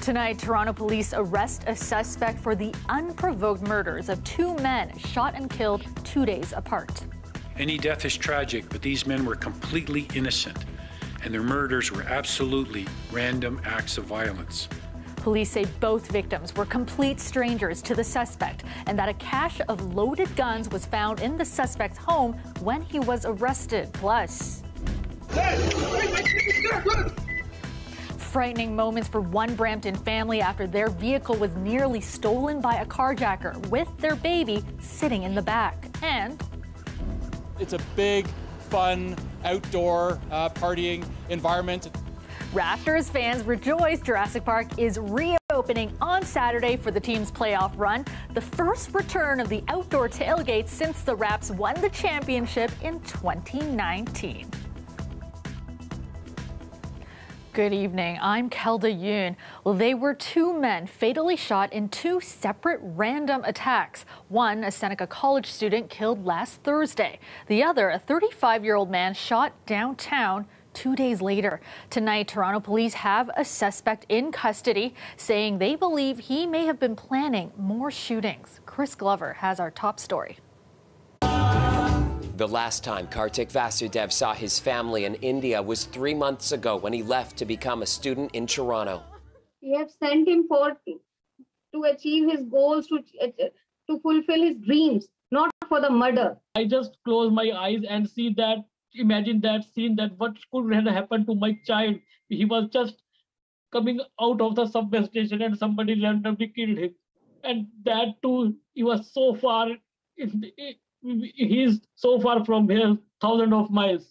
Tonight, Toronto police arrest a suspect for the unprovoked murders of two men shot and killed 2 days apart. Any death is tragic, but these men were completely innocent, and their murders were absolutely random acts of violence. Police say both victims were complete strangers to the suspect, and that a cache of loaded guns was found in the suspect's home when he was arrested. Plus, frightening moments for one Brampton family after their vehicle was nearly stolen by a carjacker with their baby sitting in the back. And it's a big, fun, outdoor partying environment. Raptors fans rejoice Jurassic Park is reopening on Saturday for the team's playoff run, the first return of the outdoor tailgate since the Raps won the championship in 2019. Good evening, I'm Kelda Yoon. Well, they were two men fatally shot in two separate random attacks. One, a Seneca College student killed last Thursday. The other, a 35-year-old man shot downtown 2 days later. Tonight, Toronto police have a suspect in custody, saying they believe he may have been planning more shootings. Chris Glover has our top story. The last time Kartik Vasudev saw his family in India was 3 months ago when he left to become a student in Toronto. We have sent him to achieve his goals, to fulfill his dreams, not for the murder. I just close my eyes and see that, imagine that scene, that what could have happened to my child. He was just coming out of the subway station and somebody randomly killed him. And that too, he was so far, he's so far from here, thousands of miles.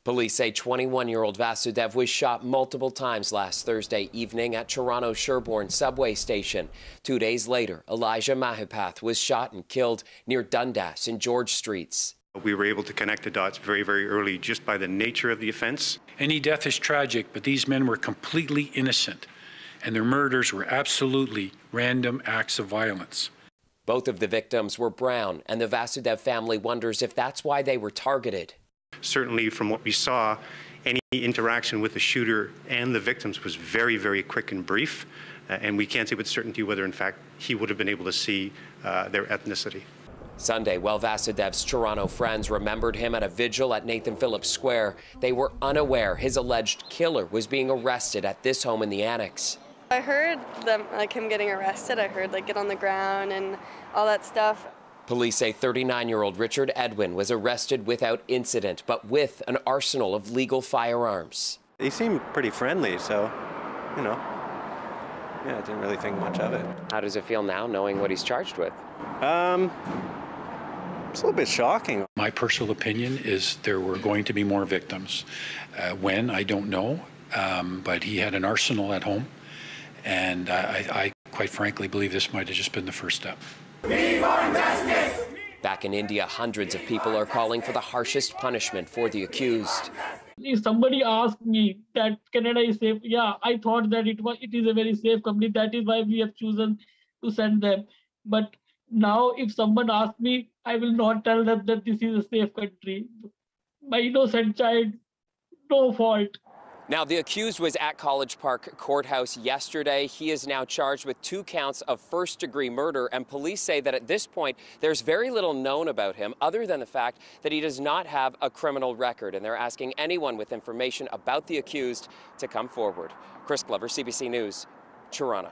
Police say 21-year-old Vasudev was shot multiple times last Thursday evening at Toronto Sherbourne subway station. 2 days later, Elijah Mahipath was shot and killed near Dundas and George Streets. We were able to connect the dots very, very early just by the nature of the offense. Any death is tragic, but these men were completely innocent, and their murders were absolutely random acts of violence. Both of the victims were brown, and the Vasudev family wonders if that's why they were targeted. Certainly, from what we saw, any interaction with the shooter and the victims was very, very quick and brief, and we can't say with certainty whether, in fact, he would have been able to see their ethnicity. Sunday, while Vasudev's Toronto friends remembered him at a vigil at Nathan Phillips Square, they were unaware his alleged killer was being arrested at this home in the Annex. I heard him getting arrested. I heard get on the ground and all that stuff. Police say 39-year-old Richard Edwin was arrested without incident, but with an arsenal of legal firearms. He seemed pretty friendly, so, yeah, I didn't really think much of it. How does it feel now, knowing what he's charged with? It's a little bit shocking. My personal opinion is there were going to be more victims. When, I don't know, but he had an arsenal at home, and I quite frankly believe this might have just been the first step. Back in India, hundreds of people are calling for the harshest punishment for the accused. If somebody asked me that Canada is safe, yeah, I thought that it is a very safe country. That is why we have chosen to send them. But now if someone asks me, I will not tell them that this is a safe country. My innocent child, no fault. Now, the accused was at College Park Courthouse yesterday. He is now charged with 2 counts of first-degree murder, and police say that at this point, there's very little known about him other than the fact that he does not have a criminal record, and they're asking anyone with information about the accused to come forward. Chris Glover, CBC News, Toronto.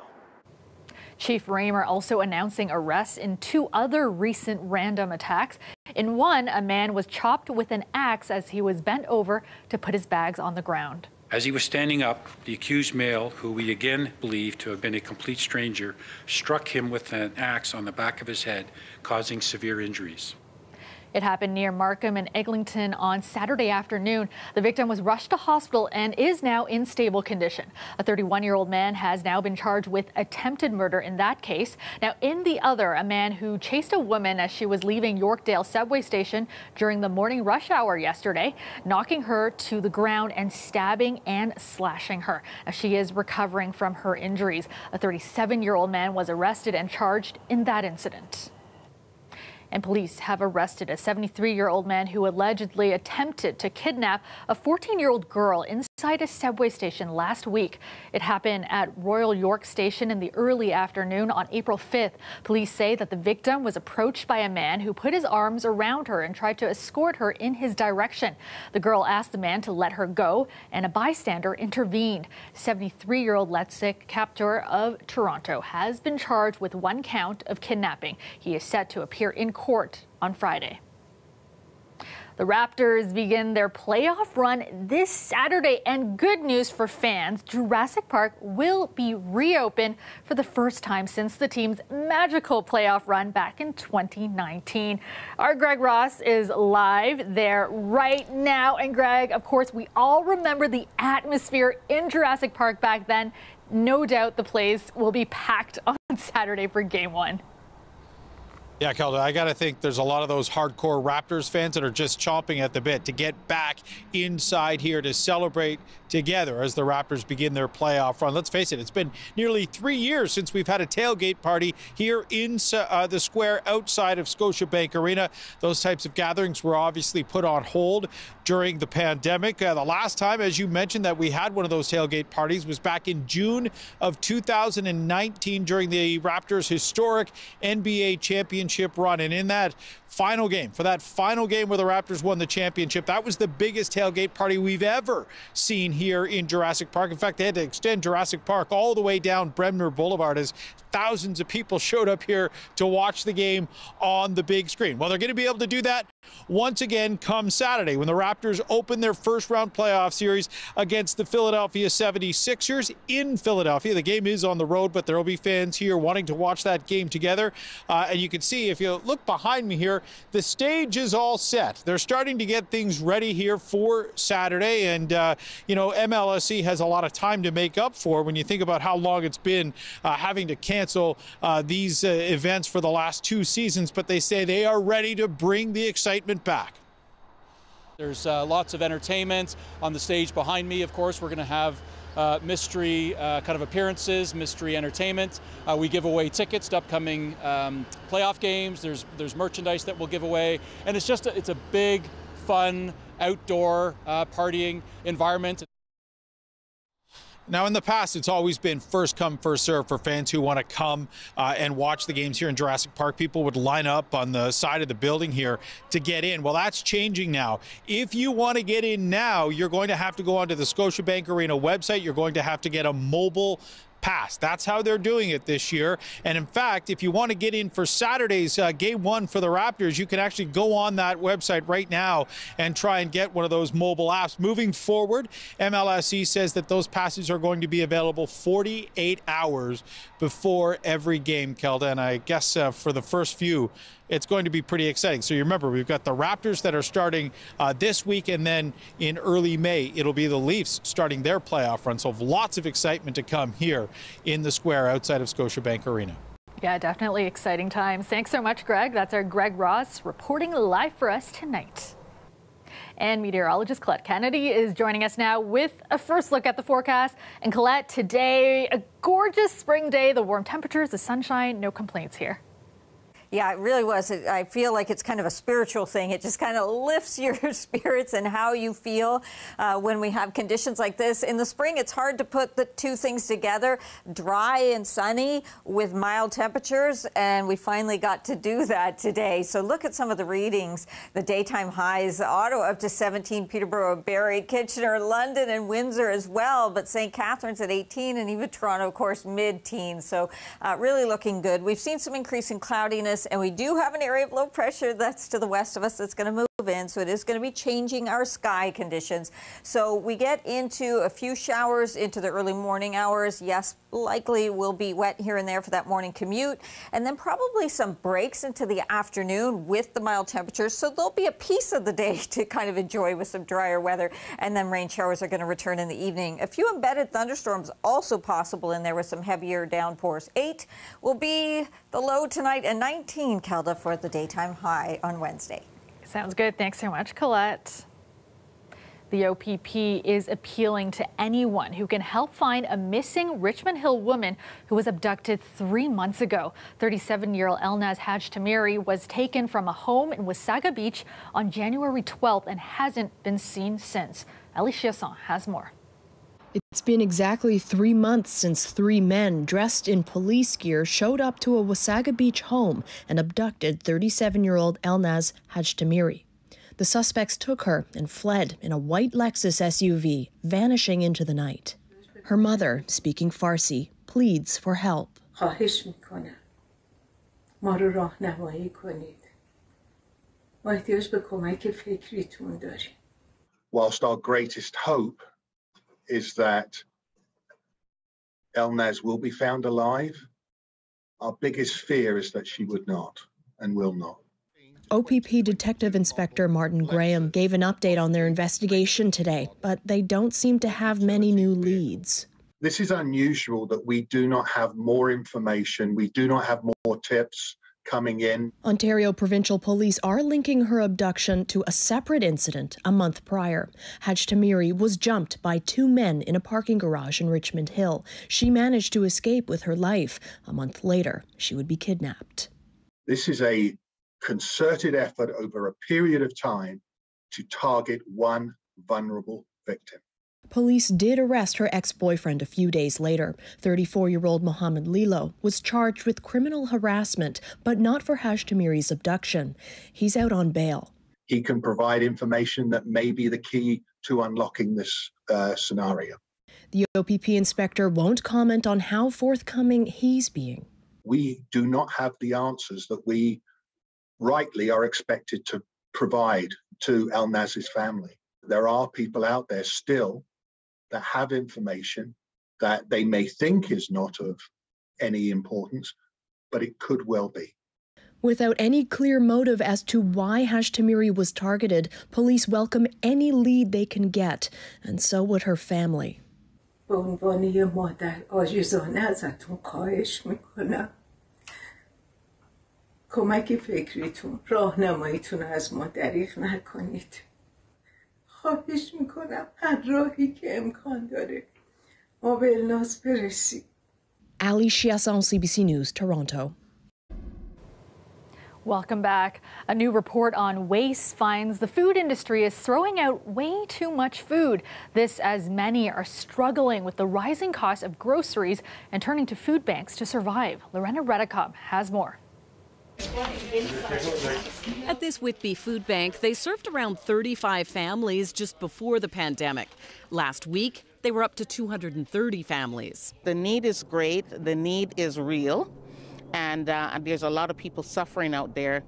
Chief Raymer also announcing arrests in 2 other recent random attacks. In one, a man was chopped with an axe as he was bent over to put his bags on the ground. As he was standing up, the accused male, who we again believe to have been a complete stranger, struck him with an axe on the back of his head, causing severe injuries. It happened near Markham and Eglinton on Saturday afternoon. The victim was rushed to hospital and is now in stable condition. A 31-year-old man has now been charged with attempted murder in that case. Now, in the other, a man who chased a woman as she was leaving Yorkdale subway station during the morning rush hour yesterday, knocking her to the ground and stabbing and slashing her. Now, she is recovering from her injuries. A 37-year-old man was arrested and charged in that incident. And police have arrested a 73-year-old man who allegedly attempted to kidnap a 14-year-old girl inside outside a subway station last week. It happened at Royal York Station in the early afternoon on April 5th. Police say that the victim was approached by a man who put his arms around her and tried to escort her in his direction. The girl asked the man to let her go, and a bystander intervened. 73-year-old Letzik, captor of Toronto, has been charged with 1 count of kidnapping. He is set to appear in court on Friday. The Raptors begin their playoff run this Saturday, and good news for fans, Jurassic Park will be reopened for the first time since the team's magical playoff run back in 2019. Our Greg Ross is live there right now. And Greg, of course, we all remember the atmosphere in Jurassic Park back then. No doubt the place will be packed on Saturday for Game 1. Yeah, Kelda, I got to think there's a lot of those hardcore Raptors fans that are just chomping at the bit to get back inside here to celebrate together as the Raptors begin their playoff run. Let's face it, it's been nearly 3 years since we've had a tailgate party here in the square outside of Scotiabank Arena. Those types of gatherings were obviously put on hold during the pandemic. The last time, as you mentioned, that we had one of those tailgate parties was back in June of 2019 during the Raptors' historic NBA championship run. And in that final game, where the Raptors won the championship, that was the biggest tailgate party we've ever seen here in Jurassic Park. In fact, they had to extend Jurassic Park all the way down Bremner Boulevard as thousands of people showed up here to watch the game on the big screen. Well, they're going to be able to do that once again come Saturday when the Raptors open their first round playoff series against the Philadelphia 76ers in Philadelphia. The game is on the road, but there will be fans here wanting to watch that game together. And you can see, if you look behind me here, the stage is all set. They're starting to get things ready here for Saturday. And, MLSE has a lot of time to make up for when you think about how long it's been having to cancel these events for the last 2 seasons. But they say they are ready to bring the excitement back. There's lots of entertainment on the stage behind me. Of course, we're going to have mystery kind of appearances, mystery entertainment. We give away tickets to upcoming playoff games. There's merchandise that we'll give away, and it's a big, fun outdoor partying environment. Now, in the past, it's always been first come, first serve for fans who want to come and watch the games here in Jurassic Park. People would line up on the side of the building here to get in. Well, that's changing now. If you want to get in now, you're going to have to go onto the Scotiabank Arena website. You're going to have to get a mobile pass. That's how they're doing it this year. And in fact, if you want to get in for Saturday's Game 1 for the Raptors, you can actually go on that website right now and try and get one of those mobile apps. Moving forward, MLSE says that those passes are going to be available 48 hours before every game, Kelda. And I guess for the first few, it's going to be pretty exciting. So you remember, we've got the Raptors that are starting this week, and then in early May, it'll be the Leafs starting their playoff run. So lots of excitement to come here in the square outside of Scotiabank Arena. Yeah, definitely exciting times. Thanks so much, Greg. That's our Greg Ross reporting live for us tonight. And meteorologist Colette Kennedy is joining us now with a first look at the forecast. And Colette, today, a gorgeous spring day, the warm temperatures, the sunshine, no complaints here. Yeah, it really was. I feel like it's kind of a spiritual thing. It just kind of lifts your spirits and how you feel when we have conditions like this. In the spring, it's hard to put the two things together, dry and sunny with mild temperatures, and we finally got to do that today. So look at some of the readings. The daytime highs, Ottawa up to 17, Peterborough, Barrie, Kitchener, London, and Windsor as well, but St. Catharines at 18, and even Toronto, of course, mid-teens. So really looking good. We've seen some increase in cloudiness, and we do have an area of low pressure that's to the west of us that's going to move in, so it is going to be changing our sky conditions. So we get into a few showers into the early morning hours. Yes, likely will be wet here and there for that morning commute, and then probably some breaks into the afternoon with the mild temperatures. So there'll be a piece of the day to kind of enjoy with some drier weather, and then rain showers are going to return in the evening. A few embedded thunderstorms also possible in there with some heavier downpours. 8 will be the low tonight, and 19, Kelda, for the daytime high on Wednesday. Sounds good. Thanks so much, Colette. The OPP is appealing to anyone who can help find a missing Richmond Hill woman who was abducted 3 months ago. 37-year-old Elnaz Haj Tamiri was taken from a home in Wasaga Beach on January 12th and hasn't been seen since. Ali Chiasson has more. It's been exactly 3 months since 3 men dressed in police gear showed up to a Wasaga Beach home and abducted 37-year-old Elnaz Hajtamiri. The suspects took her and fled in a white Lexus SUV, vanishing into the night. Her mother, speaking Farsi, pleads for help. Whilst our greatest hope is that Elnaz will be found alive, our biggest fear is that she would not and will not. OPP Detective Inspector Martin Graham gave an update on their investigation today, but they don't seem to have many new leads. This is unusual that we do not have more information, we do not have more tips coming in. Ontario Provincial Police are linking her abduction to a separate incident a month prior. Hajtamiri was jumped by 2 men in a parking garage in Richmond Hill. She managed to escape with her life. A month later, she would be kidnapped. This is a concerted effort over a period of time to target one vulnerable victim. Police did arrest her ex-boyfriend a few days later. 34-year-old Mohammed Lilo was charged with criminal harassment, but not for Hajtamiri's abduction. He's out on bail. He can provide information that may be the key to unlocking this scenario. The OPP inspector won't comment on how forthcoming he's being. We do not have the answers that we rightly are expected to provide to Elnaz's family. There are people out there still that have information that they may think is not of any importance, but it could well be. Without any clear motive as to why Hajtamiri was targeted, police welcome any lead they can get, and so would her family. کمک فکریتون راهنماییتون از ما دریغ نکنید. خواهش میکنم هر راهی که امکان داره ما به الناز برسیم. Ali Chiasson, CBC News, Toronto. Welcome back. A new report on waste finds the food industry is throwing out way too much food. This as many are struggling with the rising cost of groceries and turning to food banks to survive. Lorena Redekop has more. At this Whitby food bank, they served around 35 families just before the pandemic. Last week, they were up to 230 families. The need is great, the need is real, and there's a lot of people suffering out there.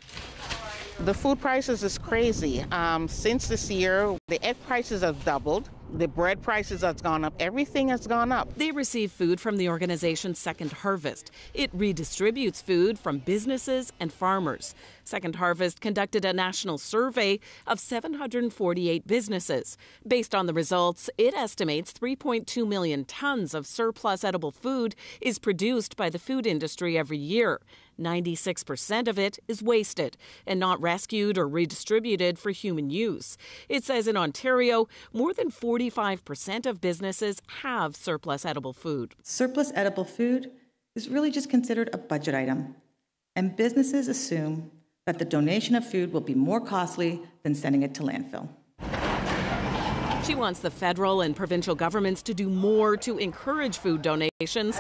The food prices is crazy. Since this year, the egg prices have doubled. The bread prices have gone up. Everything has gone up. They receive food from the organization Second Harvest. It redistributes food from businesses and farmers. Second Harvest conducted a national survey of 748 businesses. Based on the results, it estimates 3.2 million tons of surplus edible food is produced by the food industry every year. 96% of it is wasted and not rescued or redistributed for human use. It says in Ontario, more than 45% of businesses have surplus edible food. Surplus edible food is really just considered a budget item, and businesses assume that the donation of food will be more costly than sending it to landfill. She wants the federal and provincial governments to do more to encourage food donations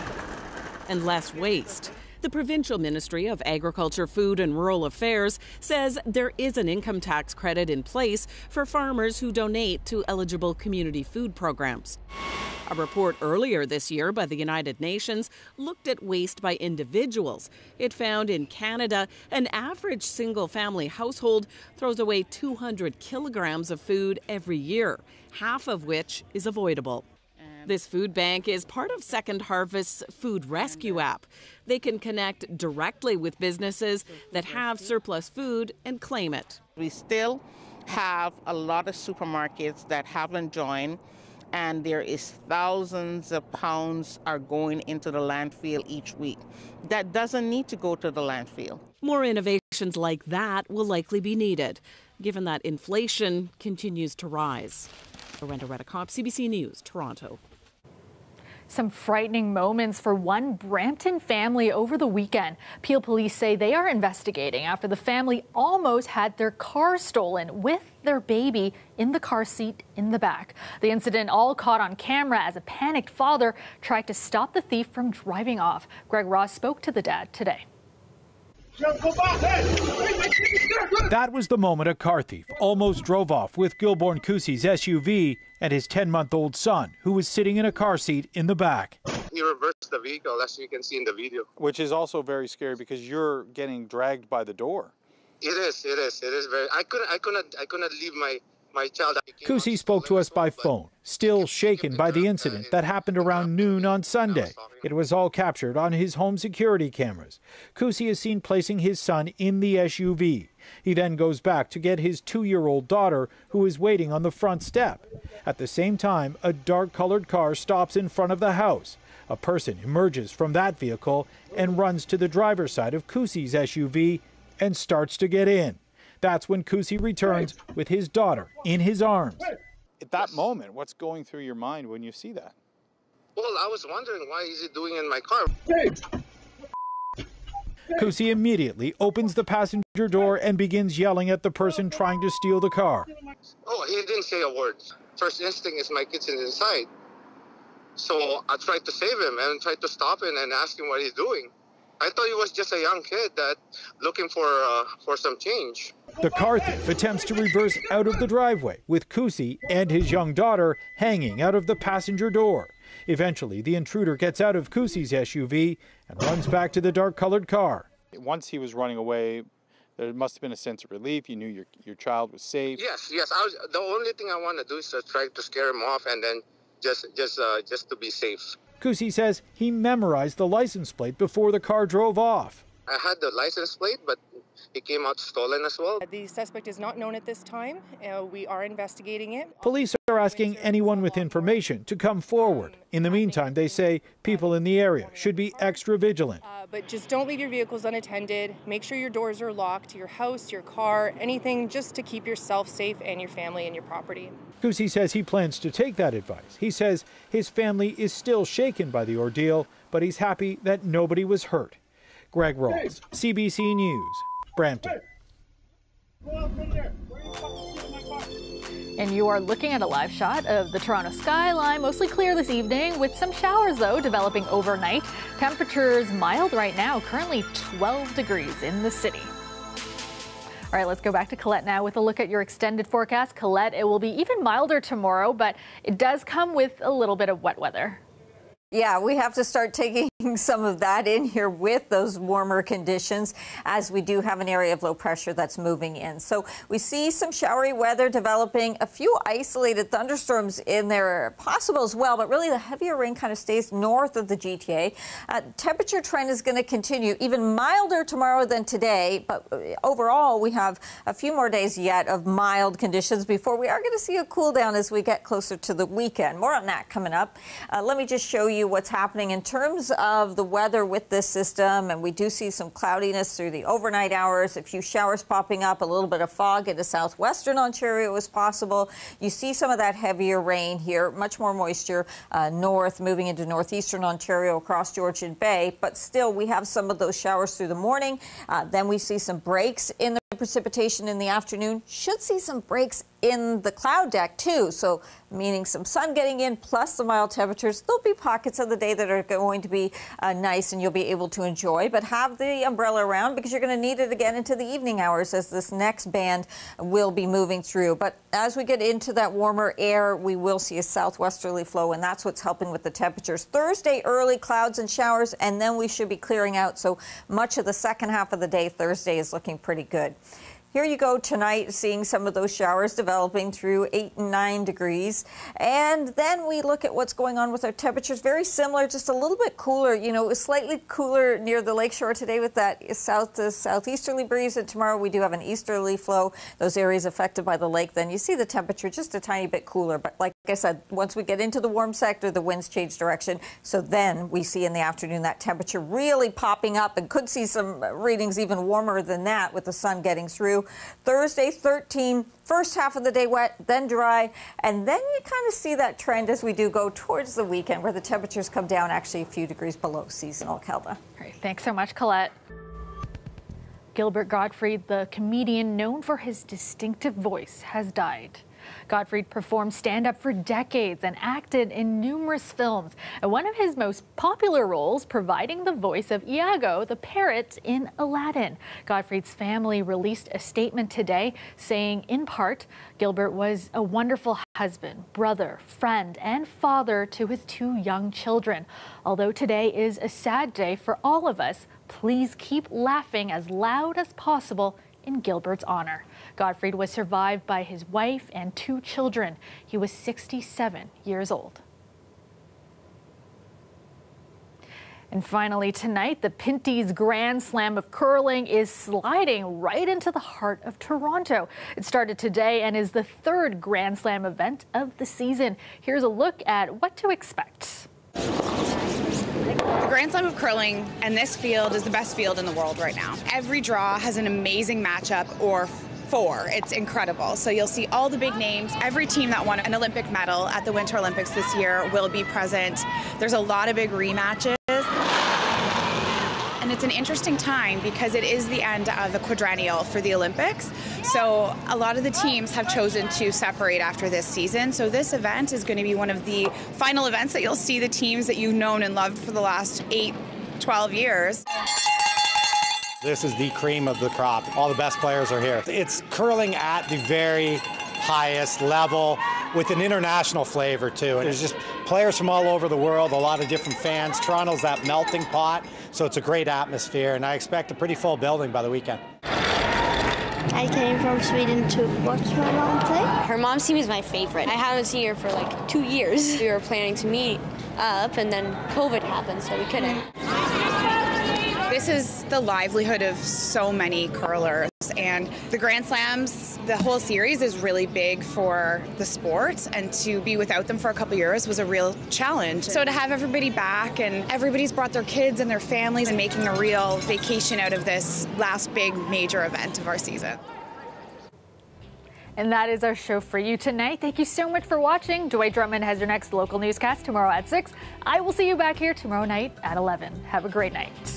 and less waste. The Provincial Ministry of Agriculture, Food and Rural Affairs says there is an income tax credit in place for farmers who donate to eligible community food programs. A report earlier this year by the United Nations looked at waste by individuals. It found in Canada, an average single-family household throws away 200 kilograms of food every year, half of which is avoidable. This food bank is part of Second Harvest's Food Rescue app. They can connect directly with businesses that have surplus food and claim it. We still have a lot of supermarkets that haven't joined, and there is thousands of pounds are going into the landfill each week. That doesn't need to go to the landfill. More innovations like that will likely be needed, given that inflation continues to rise. Lorena Redekop, CBC News, Toronto. Some frightening moments for one Brampton family over the weekend. Peel police say they are investigating after the family almost had their car stolen with their baby in the car seat in the back. The incident all caught on camera as a panicked father tried to stop the thief from driving off. Greg Ross spoke to the dad today. That was the moment a car thief almost drove off with Gilborn Cousey's SUV and his 10-month-old son, who was sitting in a car seat in the back. He reversed the vehicle, as you can see in the video. Which is also very scary because you're getting dragged by the door. It is very. I couldn't leave my child. Cousey spoke to us by phone, still shaken by the incident that happened around noon on Sunday. It was all captured on his home security cameras. Cousey is seen placing his son in the SUV. He then goes back to get his 2-year-old daughter, who is waiting on the front step. At the same time, a dark-colored car stops in front of the house. A person emerges from that vehicle and runs to the driver's side of Cousey's SUV and starts to get in. That's when Cousey returns with his daughter in his arms. At that moment, what's going through your mind when you see that? Well, I was wondering, why is he doing in my car? Cousey immediately opens the passenger door and begins yelling at the person trying to steal the car. Oh, he didn't say a word. First instinct is my kid's inside. So I tried to save him and tried to stop him and ask him what he's doing. I thought he was just a young kid that looking for some change. The car thief attempts to reverse out of the driveway with Cousey and his young daughter hanging out of the passenger door. Eventually, the intruder gets out of Cousey's SUV and runs back to the dark-colored car. Once he was running away, there must have been a sense of relief. You knew your child was safe. Yes. The only thing I want to do is to try to scare him off and then just to be safe. Cousey says he memorized the license plate before the car drove off. I had the license plate, but it came out stolen as well. The suspect is not known at this time. We are investigating it. Police are asking anyone with information to come forward. In the meantime, they say people in the area should be extra vigilant. But just don't leave your vehicles unattended. Make sure your doors are locked to your house, your car, anything just to keep yourself safe and your family and your property. Cousey says he plans to take that advice. He says his family is still shaken by the ordeal, but he's happy that nobody was hurt. Greg Ross, CBC News, Brampton. And you are looking at a live shot of the Toronto skyline, mostly clear this evening, with some showers, though, developing overnight. Temperatures mild right now, currently 12 degrees in the city. All right, let's go back to Colette now with a look at your extended forecast. Colette, it will be even milder tomorrow, but it does come with a little bit of wet weather. Yeah, we have to start taking some of that in here with those warmer conditions, as we do have an area of low pressure that's moving in. So we see some showery weather developing, a few isolated thunderstorms in there possible as well, but really the heavier rain kind of stays north of the GTA. Temperature trend is going to continue, even milder tomorrow than today, but overall we have a few more days yet of mild conditions before we are going to see a cool down as we get closer to the weekend. More on that coming up. Let me just show you what's happening in terms of the weather with this system, and we do see some cloudiness through the overnight hours, a few showers popping up, a little bit of fog into southwestern Ontario is possible. You see some of that heavier rain here, much more moisture north, moving into northeastern Ontario across Georgian Bay, but still we have some of those showers through the morning. Then we see some breaks in the precipitation in the afternoon. Should see some breaks in the cloud deck too, so meaning some sun getting in plus the mild temperatures. There'll be pockets of the day that are going to be nice and you'll be able to enjoy, but have the umbrella around because you're going to need it again into the evening hours as this next band will be moving through. But as we get into that warmer air, we will see a southwesterly flow, and that's what's helping with the temperatures. Thursday, early clouds and showers, and then we should be clearing out, so much of the second half of the day Thursday is looking pretty good. Here you go tonight, seeing some of those showers developing through 8 and 9 degrees. And then we look at what's going on with our temperatures. Very similar, just a little bit cooler. You know, it was slightly cooler near the lakeshore today with that south to southeasterly breeze. And tomorrow we do have an easterly flow. Those areas affected by the lake. Then you see the temperature just a tiny bit cooler. But like I said, once we get into the warm sector, the winds change direction. So then we see in the afternoon that temperature really popping up, and could see some readings even warmer than that with the sun getting through. Thursday, 13, first half of the day wet, then dry. And then you kind of see that trend as we do go towards the weekend, where the temperatures come down actually a few degrees below seasonal, Kelda. Great. Thanks so much, Colette. Gilbert Gottfried, the comedian known for his distinctive voice, has died. Gottfried performed stand-up for decades and acted in numerous films. And one of his most popular roles, providing the voice of Iago, the parrot in Aladdin. Gottfried's family released a statement today saying, in part, Gilbert was a wonderful husband, brother, friend, and father to his 2 young children. Although today is a sad day for all of us, please keep laughing as loud as possible in Gilbert's honor. Gottfried was survived by his wife and 2 children. He was 67 years old. And finally tonight, the Pinty's Grand Slam of curling is sliding right into the heart of Toronto. It started today and is the 3rd Grand Slam event of the season. Here's a look at what to expect. The Grand Slam of curling and this field is the best field in the world right now. Every draw has an amazing matchup or 4. It's incredible. So you'll see all the big names. Every team that won an Olympic medal at the Winter Olympics this year will be present. There's a lot of big rematches. And it's an interesting time because it is the end of the quadrennial for the Olympics. So a lot of the teams have chosen to separate after this season. So this event is going to be one of the final events that you'll see the teams that you've known and loved for the last 8-12 years. This is the cream of the crop. All the best players are here. It's curling at the very highest level with an international flavor too. There's just players from all over the world, a lot of different fans. Toronto's that melting pot, so it's a great atmosphere, and I expect a pretty full building by the weekend. I came from Sweden to watch my mom play. Her mom's team is my favorite. I haven't seen her for like 2 years. We were planning to meet up, and then COVID happened, so we couldn't. This is the livelihood of so many curlers, and the Grand Slams, the whole series is really big for the sport, and to be without them for a couple years was a real challenge. So to have everybody back, and everybody's brought their kids and their families, and making a real vacation out of this last big major event of our season. And that is our show for you tonight. Thank you so much for watching. Dwight Drummond has your next local newscast tomorrow at 6. I will see you back here tomorrow night at 11. Have a great night.